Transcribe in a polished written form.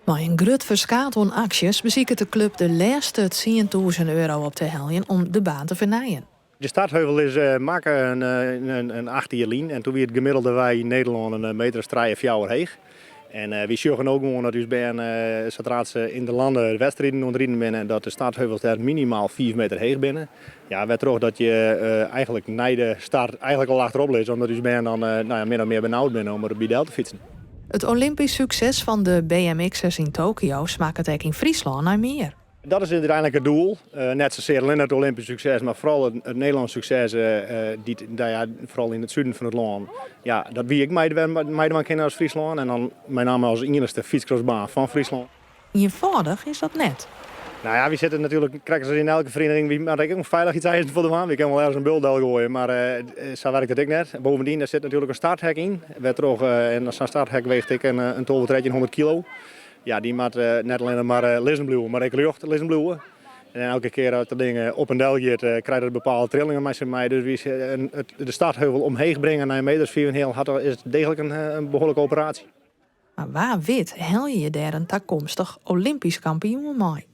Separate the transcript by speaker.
Speaker 1: Maar een grut verskaat aan acties bezieket de club de laatste €10.000 op te heljen om de baan te vernijen.
Speaker 2: De startheuvel is maken een 18 lijn en toen wie het gemiddelde wij in Nederland een meter strijden 4 hoog. En we zorgen ook gewoon dat dus bij zodra ze in de landen wedstrijden ontrijden binnen dat de startheuvels daar minimaal 4 meter hoog binnen. Ja, werd toch dat je eigenlijk na de start eigenlijk al achterop ligt, omdat dus ben dan min of meer benauwd binnen om er bij Del te fietsen.
Speaker 1: Het Olympisch succes van de BMX'ers in Tokio smaakt het ook in Friesland naar meer.
Speaker 2: Dat is uiteindelijk het doel. Net zozeer alleen het Olympisch succes, maar vooral het Nederlands succes, vooral in het zuiden van het land. Ja, dat wie ik meidewaan kennen als Friesland en dan met name als enigste fietscrossbaan van Friesland.
Speaker 1: Eenvoudig is dat net.
Speaker 2: Nou ja, we zitten natuurlijk, krijgen ze in elke vereniging, maar ik ook veilig iets eisen voor de maan. We kunnen wel ergens een bulldel gooien, maar zo werkt het ook net. Bovendien, daar zit natuurlijk een starthek in. En zo'n starthek weegt ik een tolbetrekje 100 kilo. Ja, die maakt net alleen maar lizenbluwen, maar ook lucht lizenbluwen. En elke keer dat de dingen op en del gaat, krijgt het bepaalde trillingen met mij. Dus de startheuvel omheen brengen naar een meter 4,5 is degelijk een behoorlijke operatie.
Speaker 1: Maar waar wit hel je daar een toekomstig Olympisch kampioen mee?